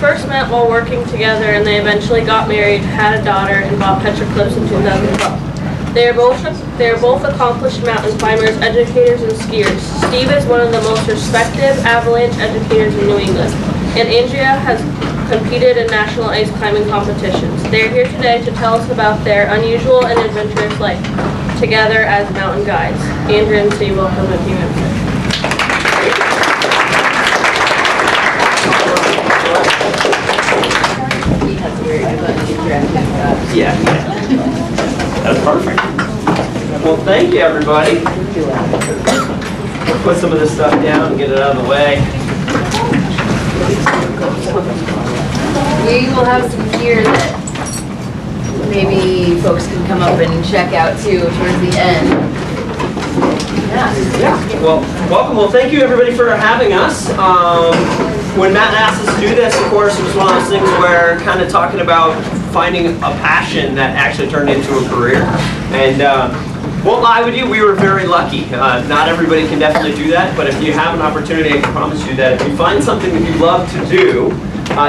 first met while working together, and they eventually got married, had a daughter, and bought Petra Cliffs in 2012. They are both accomplished mountain climbers, educators, and skiers. Steve is one of the most respected avalanche educators in New England, and Andrea has competed in national ice climbing competitions. They are here today to tell us about their unusual and adventurous life together as mountain guides. Andrea and Steve, welcome to Team Adventure. Yeah, that's perfect. Well, thank you, everybody. We'll put some of this stuff down and get it out of the way. We will have some gear that maybe folks can come up and check out too towards the end. Yeah. Well, welcome. Well, thank you, everybody, for having us. When Matt asked us to do this, of course, it was one of those things where kind of talking about finding a passion that actually turned into a career. And won't lie with you, we were very lucky. Not everybody can definitely do that, but if you have an opportunity, I can promise you that if you find something that you love to do,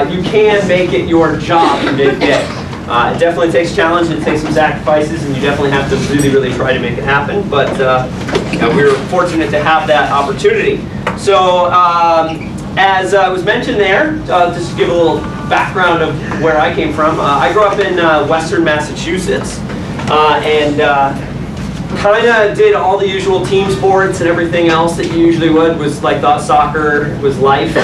you can make it your job from day to day. It definitely takes challenge, it takes some sacrifices, and you definitely have to really, really try to make it happen. But we were fortunate to have that opportunity. So, as was mentioned there, just to give a little background of where I came from, I grew up in western Massachusetts, and kind of did all the usual team sports and everything else that you usually would. Was like thought soccer was life.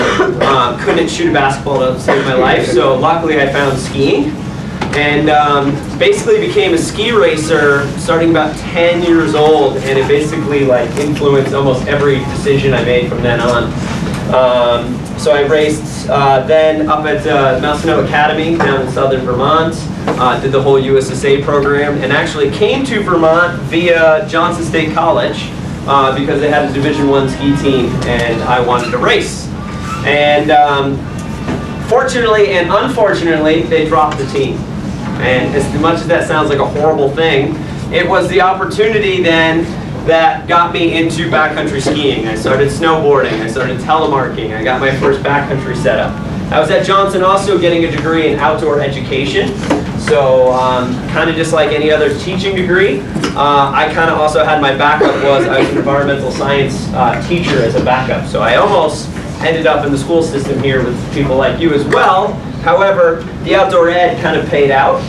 Couldn't shoot a basketball to save my life, so luckily I found skiing, and basically became a ski racer starting about 10 years old, and it basically like influenced almost every decision I made from then on. So I raced then up at Mount Snow Academy down in southern Vermont, did the whole USSA program, and actually came to Vermont via Johnson State College because they had a Division I ski team and I wanted to race. And fortunately and unfortunately, they dropped the team. And as much as that sounds like a horrible thing, it was the opportunity then that got me into backcountry skiing. I started snowboarding, I started telemarking, I got my first backcountry setup. I was at Johnson also getting a degree in outdoor education. So kind of just like any other teaching degree, I kind of also had my backup was I was an environmental science teacher as a backup. So I almost ended up in the school system here with people like you as well. However, the outdoor ed kind of paid out.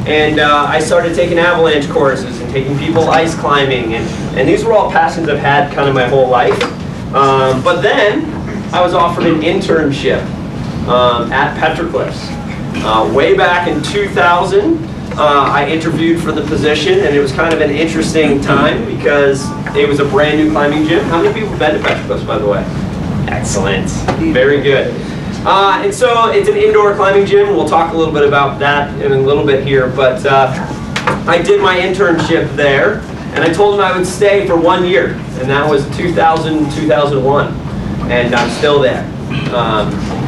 And I started taking avalanche courses and taking people ice climbing, and these were all passions I've had kind of my whole life. But then I was offered an internship at Petra Cliffs. Way back in 2000, I interviewed for the position, and it was kind of an interesting time because it was a brand new climbing gym. How many people have been to Petra Cliffs, by the way? Excellent. Very good. And so it's an indoor climbing gym. We'll talk a little bit about that in a little bit here, but I did my internship there, and I told them I would stay for 1 year, and that was 2000, 2001, and I'm still there.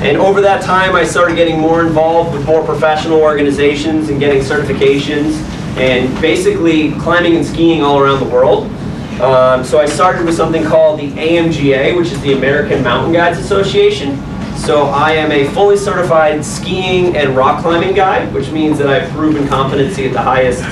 And over that time, I started getting more involved with more professional organizations and getting certifications, and basically climbing and skiing all around the world. So I started with something called the AMGA, which is the American Mountain Guides Association. So I am a fully certified skiing and rock climbing guide, which means that I've proven competency at the highest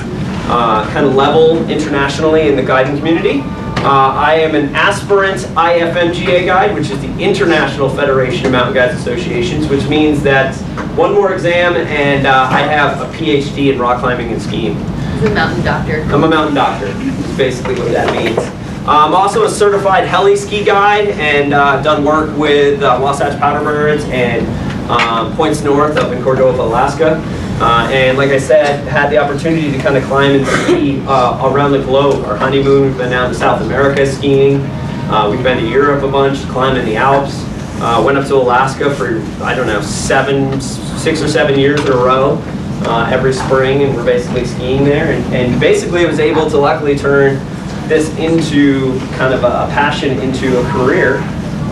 kind of level internationally in the guiding community. I am an aspirant IFMGA guide, which is the International Federation of Mountain Guides Associations, which means that one more exam and I have a PhD in rock climbing and skiing. He's a mountain doctor. I'm a mountain doctor, is basically what that means. I'm also a certified heli ski guide, and done work with Wasatch Powderbirds and Points North up in Cordova, Alaska. And like I said, had the opportunity to kind of climb and ski around the globe. Our honeymoon, we've been down to South America skiing. We've been to Europe a bunch, climbed in the Alps. Went up to Alaska for, I don't know, 6 or 7 years in a row. Every spring, and we're basically skiing there. And basically I was able to luckily turn this into kind of a passion into a career.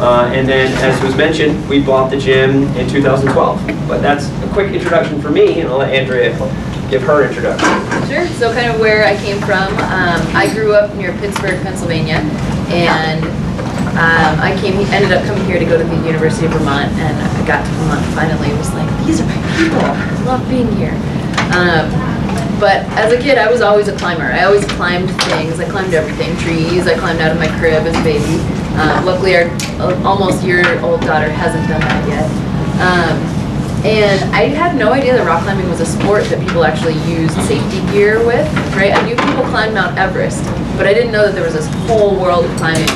And then, as was mentioned, we bought the gym in 2012. But that's a quick introduction for me, and I'll let Andrea give her introduction. Sure. So kind of where I came from. I grew up near Pittsburgh, Pennsylvania, and ended up coming here to go to the University of Vermont, and I got to Vermont finally. It was like, these are my people. I love being here. But as a kid, I was always a climber. I always climbed things. I climbed everything, trees. I climbed out of my crib as a baby. Luckily, our almost year-old daughter hasn't done that yet. And I had no idea that rock climbing was a sport that people actually used safety gear with, right? I knew people climbed Mount Everest, but I didn't know that there was this whole world of climbing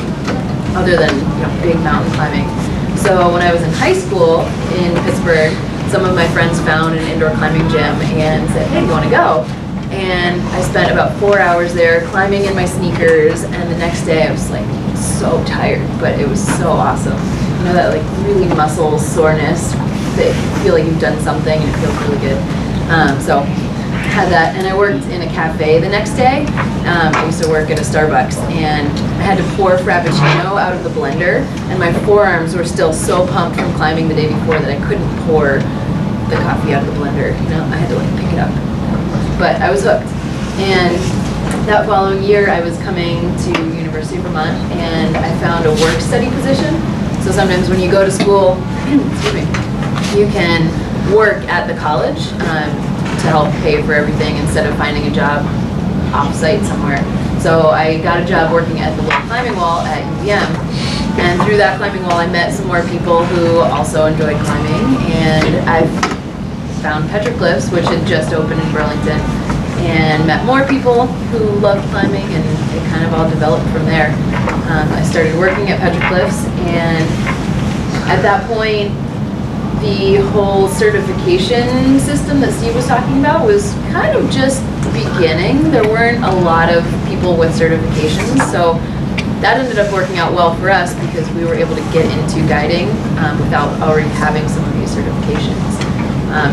other than, big mountain climbing. So when I was in high school in Pittsburgh, some of my friends found an indoor climbing gym and said, hey, you want to go? And I spent about 4 hours there climbing in my sneakers, and the next day I was like so tired, but it was so awesome. You know, that like really muscle soreness, that you feel like you've done something and it feels really good. So I had that, and I worked in a cafe the next day. I used to work at a Starbucks, and I had to pour Frappuccino out of the blender, and my forearms were still so pumped from climbing the day before that I couldn't pour the coffee out of the blender. I had to like pick it up. But I was hooked. And that following year, I was coming to University of Vermont, and I found a work study position. So sometimes when you go to school, excuse me, you can work at the college to help pay for everything instead of finding a job off-site somewhere. So I got a job working at the climbing wall at UVM, and through that climbing wall I met some more people who also enjoyed climbing, and I found Petra Cliffs, which had just opened in Burlington, and met more people who loved climbing, and it kind of all developed from there. I started working at Petra Cliffs, and at that point the whole certification system that Steve was talking about was kind of just beginning. There weren't a lot of people with certifications, so that ended up working out well for us because we were able to get into guiding without already having some of these certifications.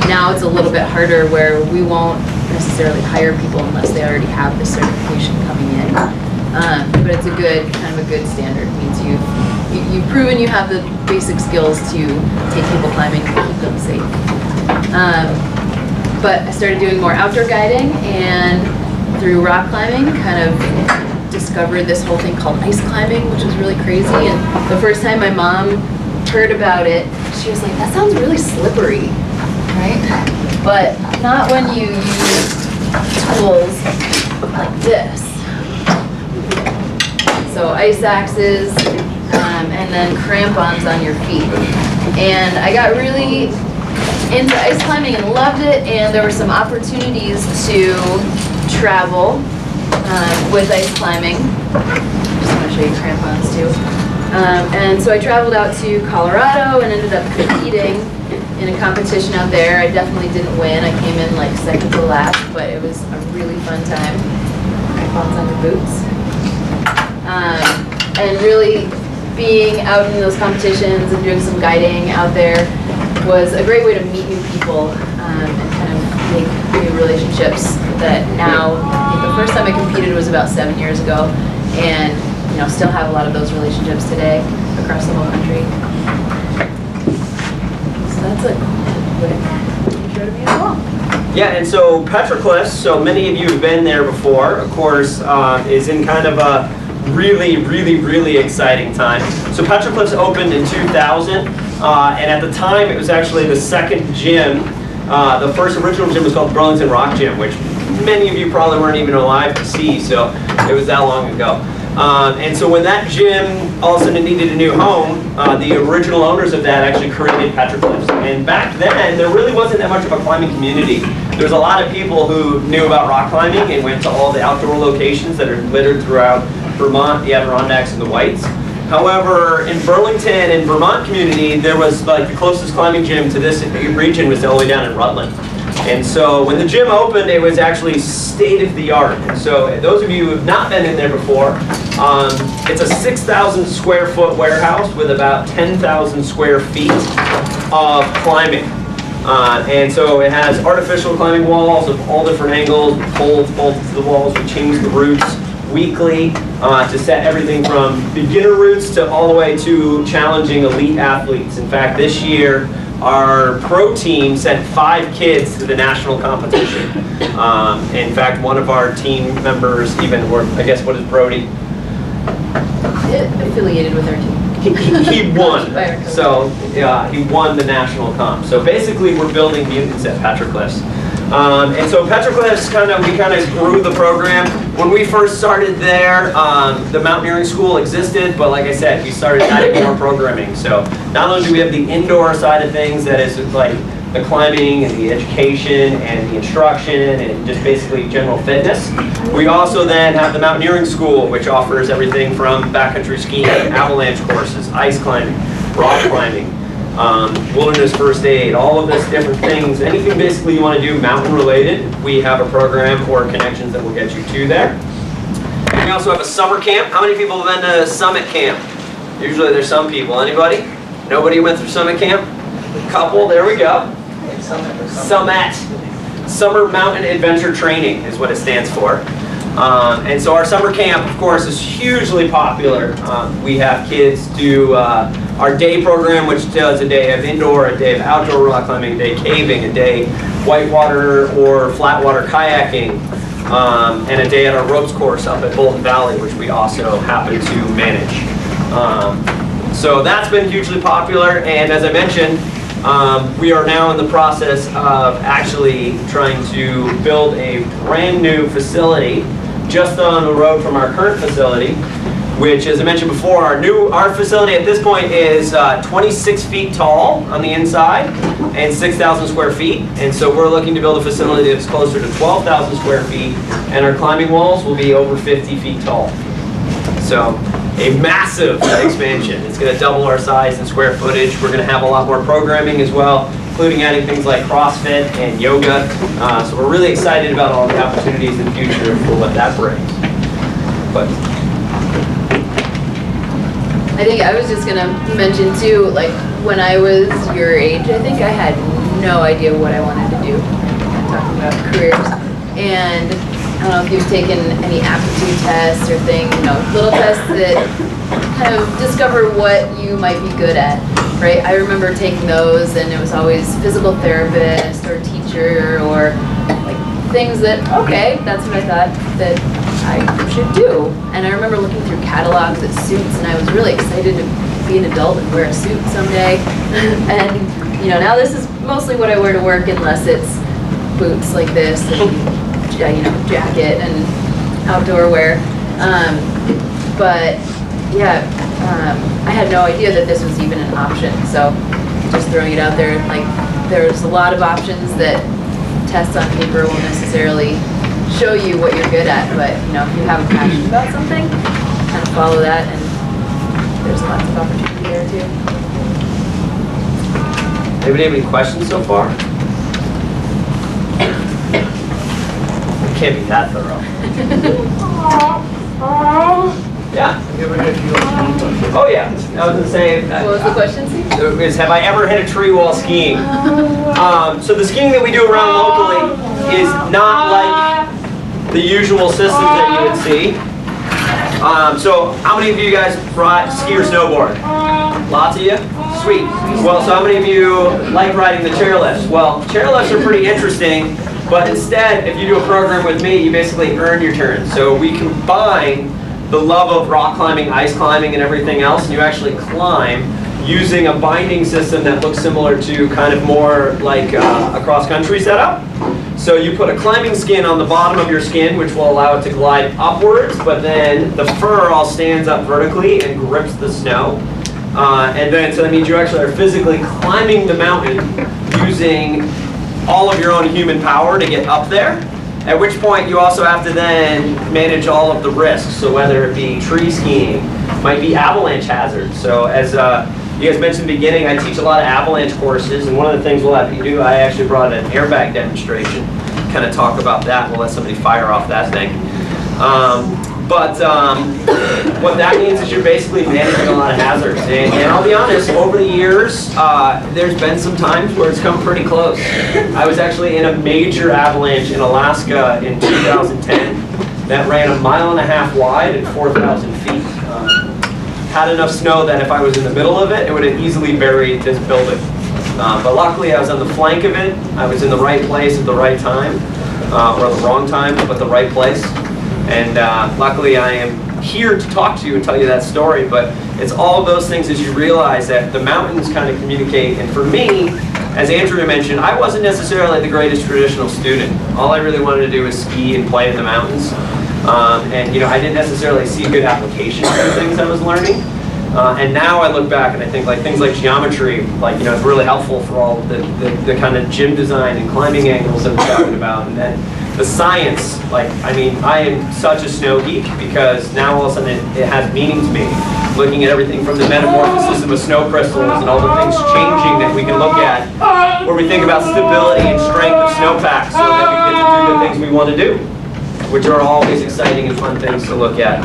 Now it's a little bit harder where we won't necessarily hire people unless they already have the certification coming in. But it's kind of a good standard. It means you've proven you have the basic skills to take people climbing and keep them safe. But I started doing more outdoor guiding, and through rock climbing kind of discovered this whole thing called ice climbing, which was really crazy. And the first time my mom heard about it, she was like, that sounds really slippery, right? But not when you use tools like this. So ice axes, and then crampons on your feet. And I got really into ice climbing and loved it, and there were some opportunities to travel with ice climbing. Just want to show you crampons too. And so I traveled out to Colorado and ended up competing in a competition out there. I definitely didn't win. I came in like second to last, but it was a really fun time. Crampons on your boots. And really being out in those competitions and doing some guiding out there was a great way to meet new people and kind of make new relationships that now, I think the first time I competed was about 7 years ago, and still have a lot of those relationships today across the whole country. So that's a quick intro to me as well. Yeah, and so Petra Cliffs, so many of you have been there before, of course, is in kind of a really exciting time. So Petra Cliffs opened in 2000, and at the time it was actually the second gym. The first original gym was called the Burlington Rock Gym, which many of you probably weren't even alive to see, so it was that long ago. And so when that gym all of a sudden needed a new home, the original owners of that actually created Petra Cliffs. And back then, there really wasn't that much of a climbing community. There was a lot of people who knew about rock climbing and went to all the outdoor locations that are littered throughout Vermont, the Adirondacks, and the Whites. However, in Burlington and Vermont community, there was like the closest climbing gym to this region was all the way down in Rutland. And so when the gym opened, it was actually state-of-the-art. And so those of you who have not been in there before, it's a 6,000 square foot warehouse with about 10,000 square feet of climbing. And so it has artificial climbing walls of all different angles, poles bolted to the walls. We change the routes weekly to set everything from beginner routes to all the way to challenging elite athletes. In fact, this year, our pro team sent 5 kids to the national competition. In fact, one of our team members even, I guess, what is Brody? Affiliated with our team. he won. So he won the national comp. So basically, we're building mutants at Petra Cliffs. And so Petra Cliffs, we kind of grew the program. When we first started there, the mountaineering school existed, but like I said, we started adding more programming. So not only do we have the indoor side of things, that is like the climbing and the education and the instruction and just basically general fitness, we also then have the mountaineering school, which offers everything from backcountry skiing, avalanche courses, ice climbing, rock climbing, wilderness first aid, all of this different things. Anything basically you want to do mountain related, we have a program or connections that will get you to there. And we also have a summer camp. How many people have been to summit camp? Usually there's some people. Anybody? Nobody went through summit camp? A couple, there we go. Summit. Summer Mountain Adventure Training is what it stands for. And so our summer camp, of course, is hugely popular. We have kids do our day program, which does a day of indoor, a day of outdoor rock climbing, a day caving, a day whitewater or flatwater kayaking, and a day at our ropes course up at Bolton Valley, which we also happen to manage. So that's been hugely popular, and as I mentioned, we are now in the process of actually trying to build a brand new facility just on the road from our current facility, which, as I mentioned before, our facility at this point is 26 feet tall on the inside and 6,000 square feet. And so we're looking to build a facility that's closer to 12,000 square feet, and our climbing walls will be over 50 feet tall. So a massive expansion. It's going to double our size and square footage. We're going to have a lot more programming as well, including adding things like CrossFit and yoga. So we're really excited about all the opportunities in the future for what that brings. But I think I was just gonna mention too, like when I was your age, I think I had no idea what I wanted to do. Talking about careers, and I don't know if you've taken any aptitude tests or things, little tests that kind of discover what you might be good at, right? I remember taking those, and it was always physical therapist or teacher or like things that, okay, that's what I thought that I should do. And I remember looking through catalogs at suits, and I was really excited to be an adult and wear a suit someday. And now this is mostly what I wear to work, unless it's boots like this and jacket and outdoor wear. But yeah, I had no idea that this was even an option. So just throwing it out there, like there's a lot of options that tests on paper won't necessarily show you what you're good at, but if you have a passion about something, kind of follow that, and there's lots of opportunity there too. anybody have any questions so far? It can't be that thorough. Yeah. Oh yeah. I was going to say. What was the question, Steve? Is have I ever hit a tree while skiing? So the skiing that we do around locally is not like the usual systems that you would see. So how many of you guys ski or snowboard? Lots of you? Sweet. Well, so how many of you like riding the chairlifts? Well, chairlifts are pretty interesting, but instead, if you do a program with me, you basically earn your turn. So we combine the love of rock climbing, ice climbing, and everything else, and you actually climb using a binding system that looks similar to kind of more like a cross-country setup. So you put a climbing skin on the bottom of your skin, which will allow it to glide upwards, but then the fur all stands up vertically and grips the snow. And then, so that means you actually are physically climbing the mountain using all of your own human power to get up there. At which point you also have to then manage all of the risks. So whether it be tree skiing, might be avalanche hazards. So as you guys mentioned in the beginning, I teach a lot of avalanche courses, and one of the things we'll have you do, I actually brought an airbag demonstration, kind of talk about that. We'll let somebody fire off that thing. What that means is you're basically managing a lot of hazards. And I'll be honest, over the years, there's been some times where it's come pretty close. I was actually in a major avalanche in Alaska in 2010 that ran 1.5 miles wide and 4,000 feet. Had enough snow that if I was in the middle of it, it would have easily buried this building. But luckily I was on the flank of it. I was in the right place at the right time, or the wrong time, but the right place. And luckily I am here to talk to you and tell you that story, but it's all of those things as you realize that the mountains kind of communicate. And for me, as Andrea mentioned, I wasn't necessarily the greatest traditional student. All I really wanted to do was ski and play in the mountains. And you know, I didn't necessarily see good application for the things I was learning. And now I look back and I think like things like geometry, like, you know, it's really helpful for all the kind of gym design and climbing angles that we're talking about. And then the science, like, I mean, I am such a snow geek because now all of a sudden it has meaning to me. Looking at everything from the metamorphosis of snow crystals and all the things changing that we can look at, where we think about stability and strength of snowpack so that we get to do the things we want to do, which are always exciting and fun things to look at.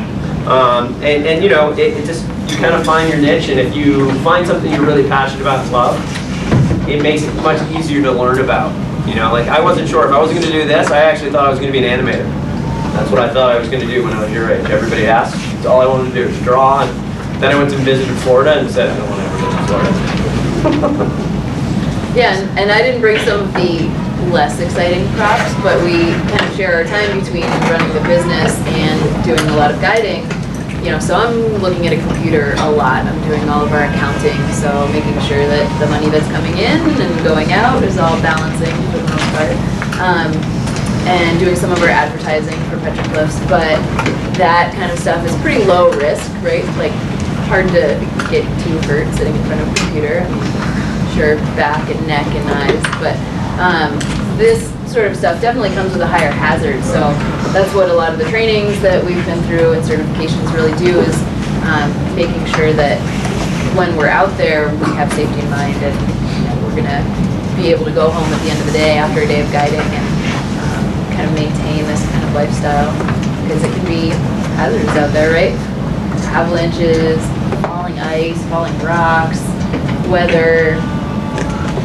And you know, it just, you kind of find your niche, and if you find something you're really passionate about and love, it makes it much easier to learn about. You know, like I wasn't sure if I was going to do this. I actually thought I was going to be an animator. That's what I thought I was going to do when I was your age. Everybody asked. That's all I wanted to do was draw. And then I went to visit Florida and said, I don't want to ever live in Florida. Yeah, and I didn't bring some of the less exciting props, but we kind of share our time between running the business and doing a lot of guiding. You know, so I'm looking at a computer a lot. I'm doing all of our accounting, so making sure that the money that's coming in and going out is all balancing for the most part. And doing some of our advertising for Petra Cliffs, but that kind of stuff is pretty low risk, right? Like, hard to get too hurt sitting in front of a computer. I mean, sure, back and neck and eyes, but this sort of stuff definitely comes with a higher hazard. So that's what a lot of the trainings that we've been through and certifications really do, is making sure that when we're out there, we have safety in mind, and you know, we're gonna be able to go home at the end of the day after a day of guiding and kind of maintain this kind of lifestyle, because it can be hazards out there, right? Avalanches, falling ice, falling rocks, weather,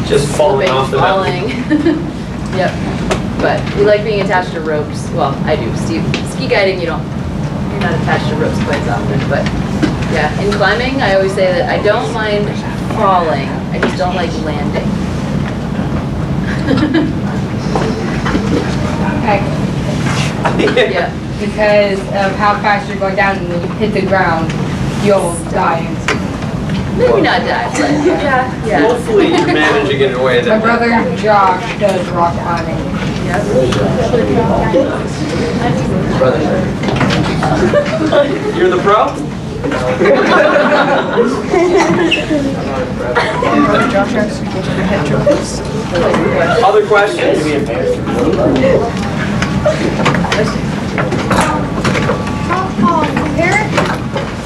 Just falling off the mountain. Yep. But we like being attached to ropes. Well, I do. Ski guiding, you're not attached to ropes quite as often. But yeah, in climbing, I always say that I don't mind falling. I just don't like landing. Okay, Yeah. because of how fast you're going down, and when you hit the ground, you'll die instantly. Maybe not die, but yeah. Hopefully you're managing it in a way My that... brother Josh does rock climbing. You're the pro? Other questions?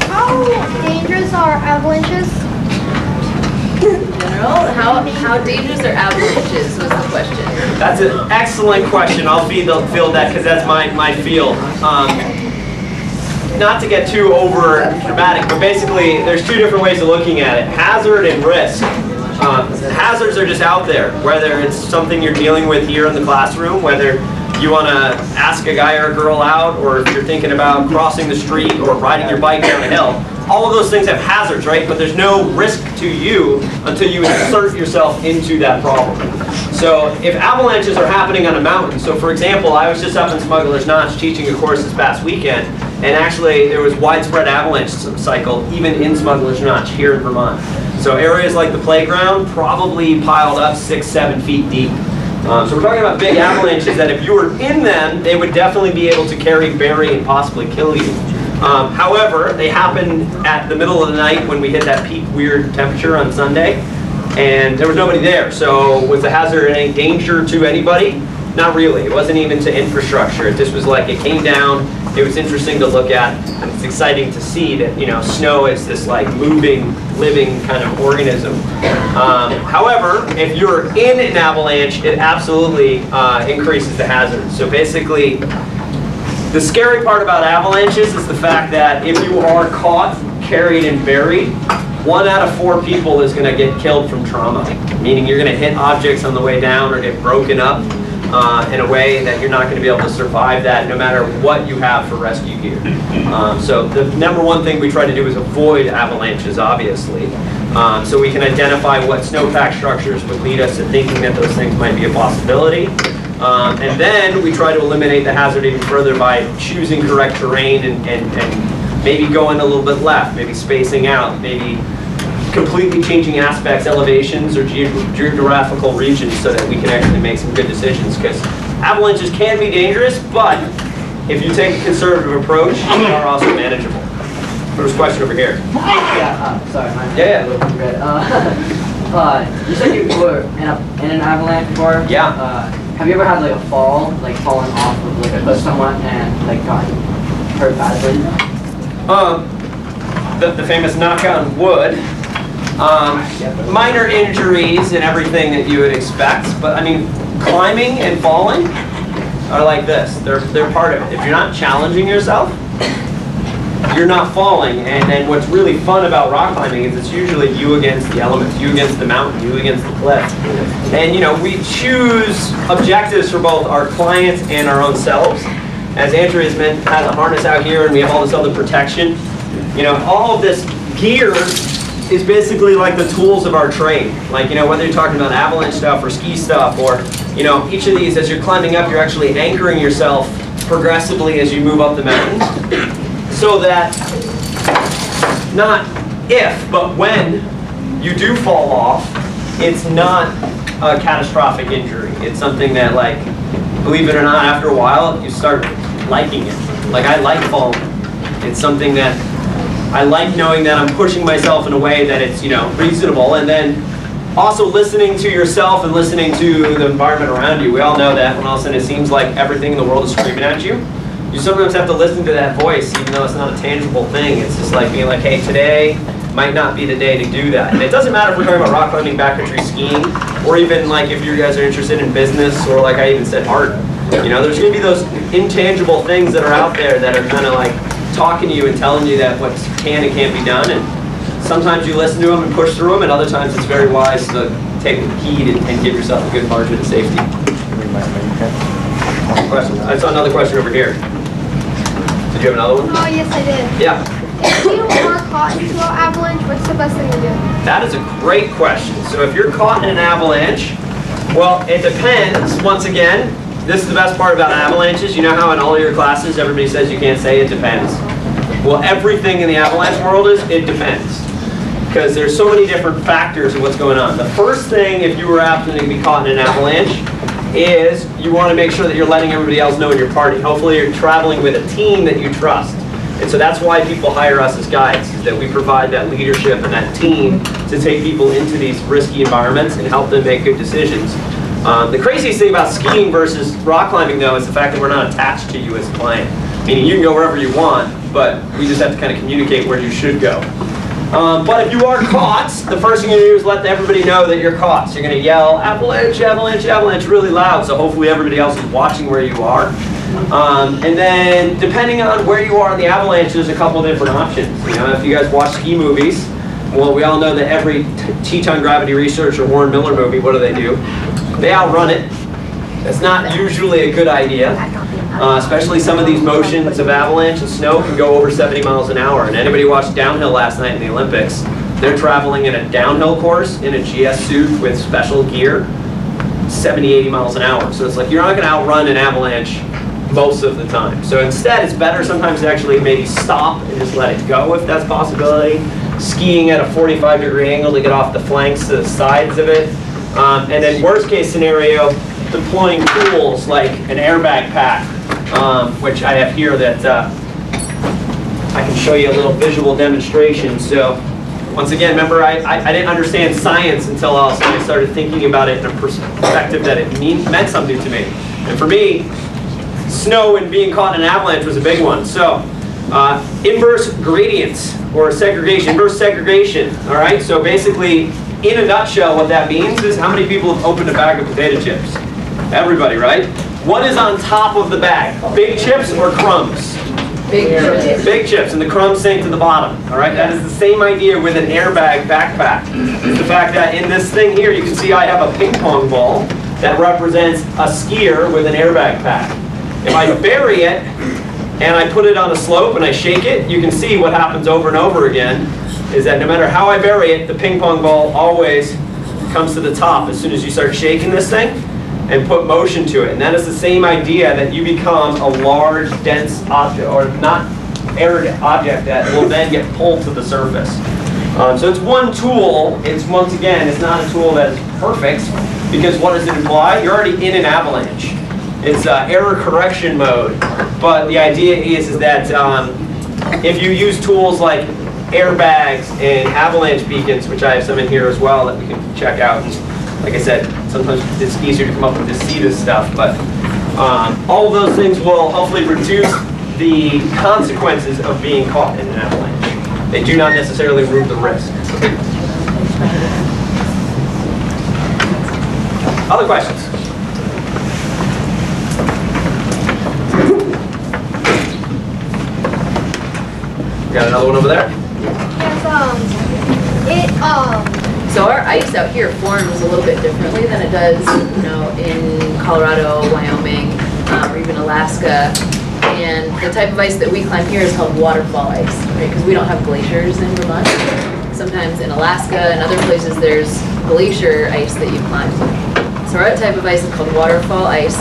How dangerous are avalanches? General, how dangerous are avalanches was the question. That's an excellent question. I'll field that because that's my field. Not to get too over dramatic, but basically there's two different ways of looking at it: hazard and risk. Hazards are just out there, whether it's something you're dealing with here in the classroom, whether you want to ask a guy or a girl out, or if you're thinking about crossing the street or riding your bike down a hill. All of those things have hazards, right? But there's no risk to you until you insert yourself into that problem. So if avalanches are happening on a mountain, so for example, I was just up in Smuggler's Notch teaching a course this past weekend, and actually there was widespread avalanche cycle even in Smuggler's Notch here in Vermont. So areas like the playground probably piled up 6-7 feet deep. So we're talking about big avalanches that if you were in them, they would definitely be able to carry, bury, and possibly kill you. However, they happened at the middle of the night when we hit that peak weird temperature on Sunday, and there was nobody there. So was the hazard any danger to anybody? Not really. It wasn't even to infrastructure. It just was like it came down. It was interesting to look at, and it's exciting to see that, you know, snow is this like moving, living kind of organism. However, if you're in an avalanche, it absolutely increases the hazard. So basically, the scary part about avalanches is the fact that if you are caught, carried, and buried, 1 out of 4 people is going to get killed from trauma, meaning you're going to hit objects on the way down or get broken up in a way that you're not going to be able to survive that no matter what you have for rescue gear. So the number one thing we try to do is avoid avalanches, obviously. So we can identify what snowpack structures would lead us to thinking that those things might be a possibility. And then we try to eliminate the hazard even further by choosing correct terrain and maybe going a little bit left, maybe spacing out, maybe completely changing aspects, elevations, or geographical regions so that we can actually make some good decisions. Because avalanches can be dangerous, but if you take a conservative approach, they are also manageable. There was a question over here. Yeah, sorry, my Yeah. a little bit red. You said you were in an avalanche before? Yeah. Have you ever had like a fall, like fallen off of like a cliff somewhat and like gotten hurt badly? The famous knock on wood. Minor injuries and everything that you would expect, but I mean, climbing and falling are like this. They're part of it. If you're not challenging yourself, you're not falling. And then what's really fun about rock climbing is it's usually you against the elements, you against the mountain, you against the cliff. And you know, we choose objectives for both our clients and our own selves. As Andrea has a harness out here, and we have all this other protection. You know, all of this gear is basically like the tools of our trade. Like, you know, whether you're talking about avalanche stuff or ski stuff, or, you know, each of these, as you're climbing up, you're actually anchoring yourself progressively as you move up the mountain, so that not if, but when you do fall off, it's not a catastrophic injury. It's something that, like, believe it or not, after a while, you start liking it. Like, I like falling. It's something that I like, knowing that I'm pushing myself in a way that it's, you know, reasonable. And then also listening to yourself and listening to the environment around you. We all know that when all of a sudden it seems like everything in the world is screaming at you, you sometimes have to listen to that voice, even though it's not a tangible thing. It's just like being like, hey, today might not be the day to do that. And it doesn't matter if we're talking about rock climbing, backcountry skiing, or even like if you guys are interested in business, or like I even said, art. You know, there's going to be those intangible things that are out there that are kind of like talking to you and telling you that what can and can't be done. And sometimes you listen to them and push through them, and other times it's very wise to take heed and give yourself a good margin of safety. Question. I saw another question over here. Did you have another one? Oh, yes, I did. Yeah. If you were caught into an avalanche, what's the best thing to do? That is a great question. So if you're caught in an avalanche, well, it depends. Once again, this is the best part about avalanches. You know how in all your classes everybody says you can't say it depends? Well, everything in the avalanche world is it depends. Because there's so many different factors of what's going on. The first thing, if you were happening to be caught in an avalanche, is you want to make sure that you're letting everybody else know in your party. Hopefully you're traveling with a team that you trust. And so that's why people hire us as guides, is that we provide that leadership and that team to take people into these risky environments and help them make good decisions. The craziest thing about skiing versus rock climbing, though, is the fact that we're not attached to you as a client. Meaning you can go wherever you want, but we just have to kind of communicate where you should go. But if you are caught, the first thing you do is let everybody know that you're caught. So you're going to yell, avalanche, avalanche, avalanche, really loud, so hopefully everybody else is watching where you are. And then, depending on where you are in the avalanche, there's a couple different options. You know, if you guys watch ski movies, well, we all know that every Teton Gravity Research or Warren Miller movie, what do? They outrun it. That's not usually a good idea. Especially some of these motions of avalanche and snow can go over 70 miles an hour. And anybody watched downhill last night in the Olympics, they're traveling in a downhill course in a GS suit with special gear, 70, 80 miles an hour. So it's like you're not going to outrun an avalanche most of the time. So instead, it's better sometimes to actually maybe stop and just let it go if that's a possibility. Skiing at a 45-degree angle to get off the flanks to the sides of it. And then worst case scenario, deploying tools like an airbag pack, which I have here that I can show you a little visual demonstration. So once again, remember I didn't understand science until all of a sudden I started thinking about it in a perspective that it meant something to me. And for me, snow and being caught in an avalanche was a big one. So inverse gradients or segregation, inverse segregation, all right? So basically, in a nutshell, what that means is how many people have opened a bag of potato chips? Everybody, right? What is on top of the bag? Big chips or crumbs? Big chips. Big chips, and the crumbs sink to the bottom, all right? That is the same idea with an airbag backpack. It's the fact that in this thing here, you can see I have a ping pong ball that represents a skier with an airbag pack. If I bury it, and I put it on a slope and I shake it, you can see what happens over and over again, is that no matter how I bury it, the ping pong ball always comes to the top as soon as you start shaking this thing and put motion to it. And that is the same idea, that you become a large, dense object, or not arid object that will then get pulled to the surface. So it's one tool. It's, once again, it's not a tool that is perfect, because what does it imply? You're already in an avalanche. It's error correction mode. But the idea is that if you use tools like airbags and avalanche beacons, which I have some in here as well that we can check out. And like I said, sometimes it's easier to come up with to see this stuff, but all of those things will hopefully reduce the consequences of being caught in an avalanche. They do not necessarily remove the risk. Other questions? Got another one over there? Yes, So our ice out here forms a little bit differently than it does, you know, in Colorado, Wyoming, or even Alaska. And the type of ice that we climb here is called waterfall ice, right? Because we don't have glaciers in Vermont. Sometimes in Alaska and other places there's glacier ice that you climb. So our type of ice is called waterfall ice.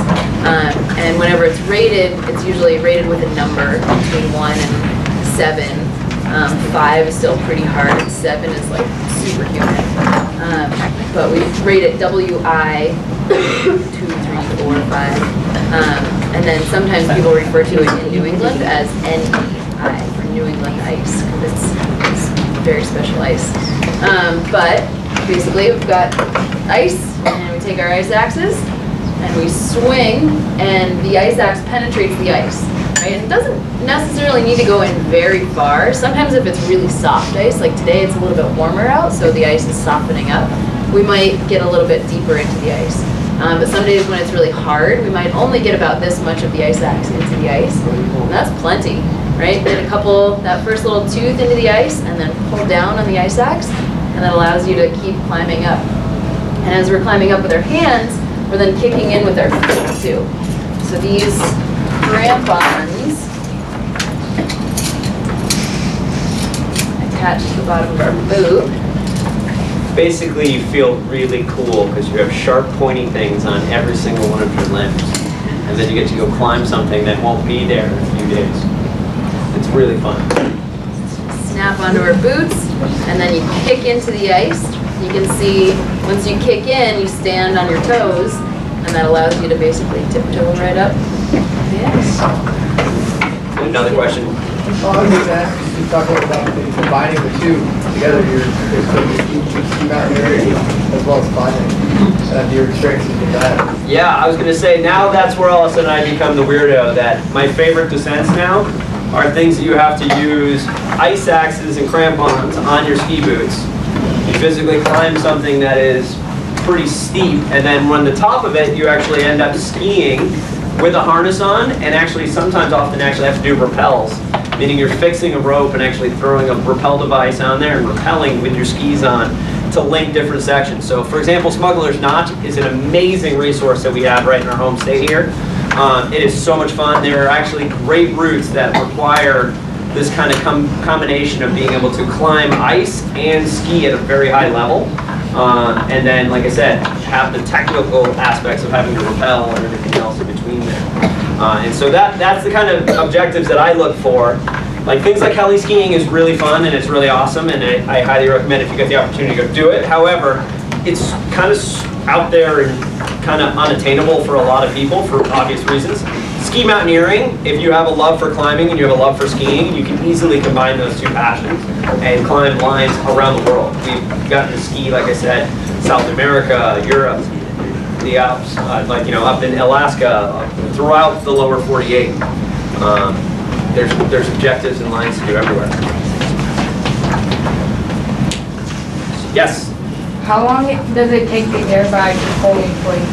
And whenever it's rated, it's usually rated with a number between 1 and 7. 5 is still pretty hard. 7 is like superhuman. But we rate it WI 2, 3, 4, 5. And then sometimes people refer to it in New England as NEI for New England ice, because it's very special ice. But basically we've got ice, and we take our ice axes and we swing, and the ice axe penetrates the ice. Right? It doesn't necessarily need to go in very far. Sometimes if it's really soft ice, like today it's a little bit warmer out, so the ice is softening up, we might get a little bit deeper into the ice. But some days when it's really hard, we might only get about this much of the ice axe into the ice. And that's plenty, right? Get a couple, that first little tooth into the ice, and then pull down on the ice axe, and that allows you to keep climbing up. And as we're climbing up with our hands, we're then kicking in with our feet too. So these crampons attached to the bottom of our boot. Basically, you feel really cool because you have sharp, pointy things on every single one of your limbs. And then you get to go climb something that won't be there in a few days. It's really fun. Snap onto our boots, and then you kick into the ice. You can see, once you kick in, you stand on your toes, and that allows you to basically tiptoe right up. Yes. Another question? Well, I was going to ask you talking about combining the two together, your ski mountaineering as well as climbing, and your experiences with that. Yeah, I was going to say, now that's where all of a sudden I become the weirdo, that my favorite descents now are things that you have to use ice axes and crampons on your ski boots. You physically climb something that is pretty steep, and then on the top of it, you actually end up skiing with a harness on, and actually sometimes often have to do rappels, meaning you're fixing a rope and actually throwing a rappel device on there and rappelling with your skis on to link different sections. So for example, Smuggler's Notch is an amazing resource that we have right in our home state here. It is so much fun. There are actually great routes that require this kind of combination of being able to climb ice and ski at a very high level. And then, like I said, have the technical aspects of having to rappel and everything else in between there. And so that's the kind of objectives that I look for. Like things like heli skiing is really fun and it's really awesome, and I highly recommend if you get the opportunity to go do it. However, it's kind of out there and kind of unattainable for a lot of people for obvious reasons. Ski mountaineering, if you have a love for climbing and you have a love for skiing, you can easily combine those two passions and climb lines around the world. We've gotten to ski, like I said, South America, Europe, the Alps, up in Alaska, throughout the lower 48. There's objectives and lines to do everywhere. Yes? How long does it take the airbag to fully inflate?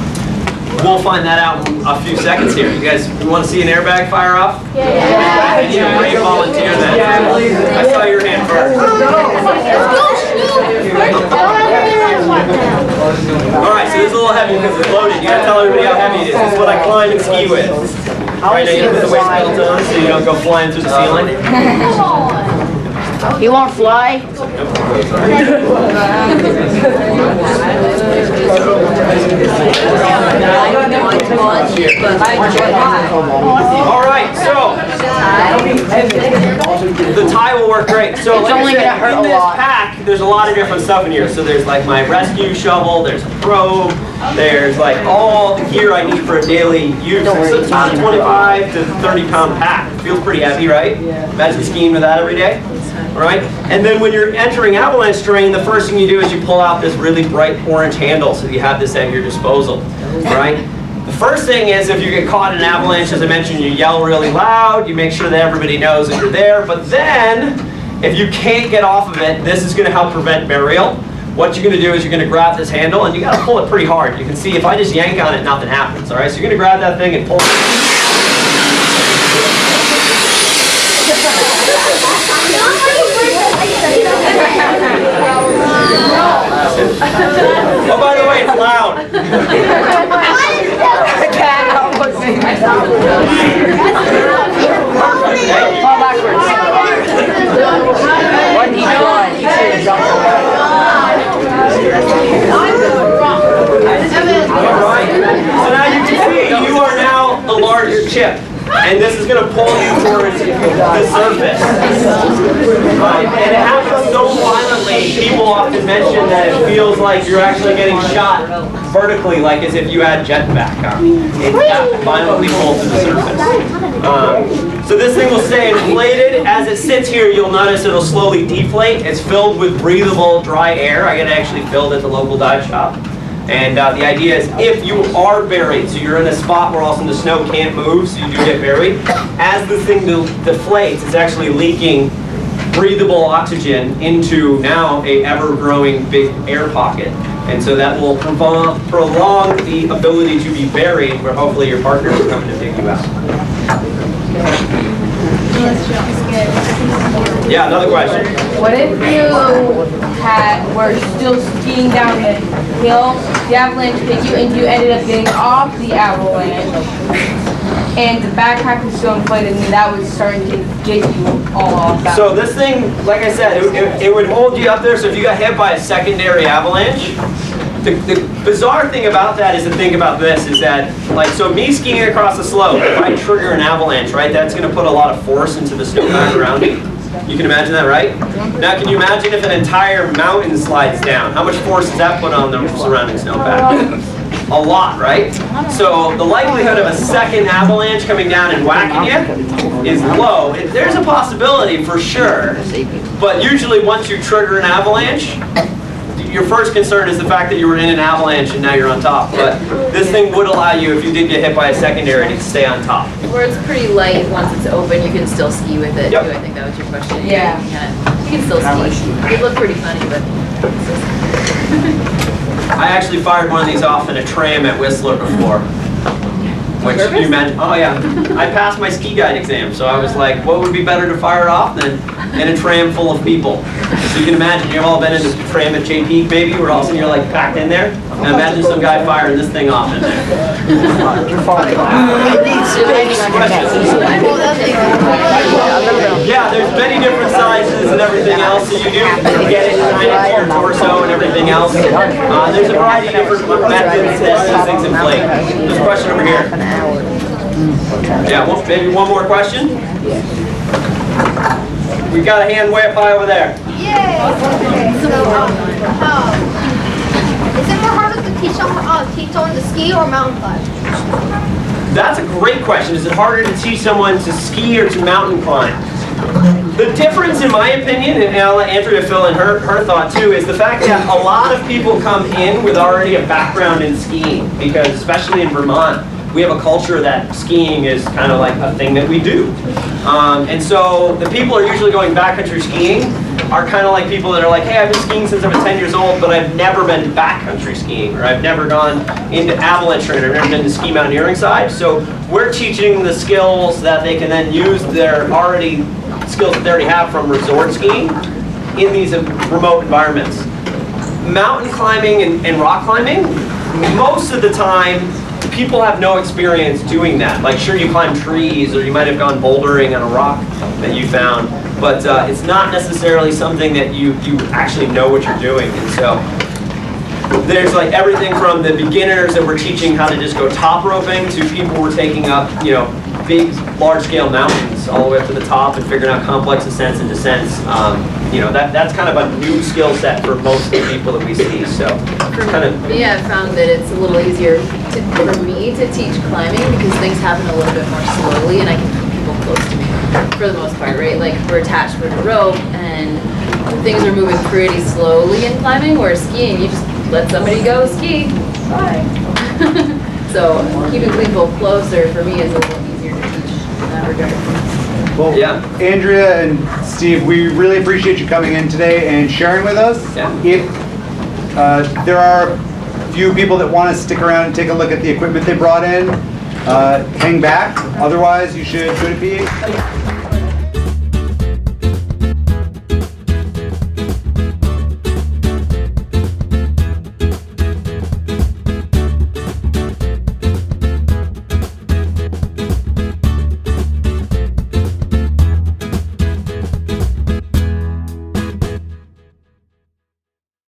We'll find that out in a few seconds here. You guys want to see an airbag fire off? Yeah. I need a great volunteer then. I saw your hand first. All right, so this is a little heavy because it's loaded. You gotta tell everybody how heavy it is. This is what I climb and ski with. Right now you put the weight belt on so you don't go flying through the ceiling. You won't fly? Nope. All right, so the tie will work great. So like I said, in this pack, there's a lot of different stuff in here. So there's like my rescue shovel, there's a probe, there's like all the gear I need for a daily use. So it's about a 25 to 30 pound pack. It feels pretty heavy, right? Imagine skiing with that every day. All right, and then when you're entering avalanche terrain, the first thing you do is you pull out this really bright orange handle so you have this at your disposal. All right. The first thing is if you get caught in an avalanche, as I mentioned, you yell really loud, you make sure that everybody knows that you're there, but then if you can't get off of it, this is going to help prevent burial. What you're going to do is you're going to grab this handle and you got to pull it pretty hard. You can see if I just yank on it, nothing happens. All right, so you're going to grab that thing and pull it. Oh, by the way, it's loud. Fall backwards. What he done? He should have jumped All right. So now you can see you are now the larger chip. And this is going to pull you towards the surface. And it happens so violently, people often mention that it feels like you're actually getting shot vertically, like as if you had jetpack on. It's that violently pulled to the surface. So this thing will stay inflated. As it sits here, you'll notice it'll slowly deflate. It's filled with breathable, dry air. I get it actually filled at the local dive shop. And the idea is if you are buried, so you're in a spot where also the snow can't move, so you do get buried, as the thing deflates, it's actually leaking breathable oxygen into now a ever-growing big air pocket. And so that will prolong the ability to be buried, where hopefully your partner will come to take you out. Yeah, another question. What if you were still skiing down the hill, the avalanche hit you, and you ended up getting off the avalanche, and the backpack was still inflated, and that was starting to get you all off that? So this thing, like I said, it would hold you up there, so if you got hit by a secondary avalanche, the bizarre thing about that is to think about this, is that, like, so me skiing across the slope, if I trigger an avalanche, right, that's going to put a lot of force into the snowpack around me. You can imagine that, right? Now, can you imagine if an entire mountain slides down? How much force does that put on the surrounding snowpack? A lot, right? So the likelihood of a second avalanche coming down and whacking you is low. There's a possibility for sure, but usually once you trigger an avalanche, your first concern is the fact that you were in an avalanche and now you're on top. But this thing would allow you, if you did get hit by a secondary, to stay on top. Where it's pretty light, once it's open, you can still ski with it, Yep. too. I think that was your question. Yeah. You can still ski. It looked pretty funny, but... I actually fired one of these off in a tram at Whistler before. Which you imagine, oh yeah, I passed my ski guide exam, so I was like, what would be better to fire it off than in a tram full of people? So you can imagine, you've all been in a tram at J Peak maybe, where all of a sudden you're like packed in there. Now imagine some guy firing this thing off in there. Yeah, there's many different sizes and everything else, so you do get it kind of to your torso and everything else. There's a variety of different methods that these things inflate. There's a question over here. Yeah, maybe one more question? We've got a hand way up high over there. Yay! Okay, so, is it more harder to teach someone to ski or mountain climb? That's a great question. Is it harder to teach someone to ski or to mountain climb? The difference, in my opinion, and I'll let Andrea fill in her thought too, is the fact that a lot of people come in with already a background in skiing, because especially in Vermont, we have a culture that skiing is kind of like a thing that we do. And so the people who are usually going backcountry skiing are kind of like people that are like, hey, I've been skiing since I was 10 years old, but I've never been backcountry skiing, or I've never gone into avalanche terrain, I've never been to ski mountaineering side. So we're teaching the skills that they can then use their skills that they already have from resort skiing in these remote environments. Mountain climbing and rock climbing, most of the time, people have no experience doing that. Like, sure, you climb trees, or you might have gone bouldering on a rock that you found, but it's not necessarily something that you actually know what you're doing. And so there's like everything from the beginners that we're teaching how to just go top roping to people who are taking up, you know, big, large-scale mountains all the way up to the top and figuring out complex ascents and descents. You know, that's kind of a new skill set for most of the people that we see. So, kind of. Yeah, I found that it's a little easier for me to teach climbing because things happen a little bit more slowly, and I can keep people close to me for the most part, right? Like we're attached with a rope, and things are moving pretty slowly in climbing. Where skiing, you just let somebody go ski. Bye. So keeping people closer for me is a little easier to teach in that regard. Well, Yeah. Andrea and Steve, we really appreciate you coming in today and sharing with us. Yeah. If there are a few people that want to stick around and take a look at the equipment they brought in, hang back. Otherwise, you should go to PH.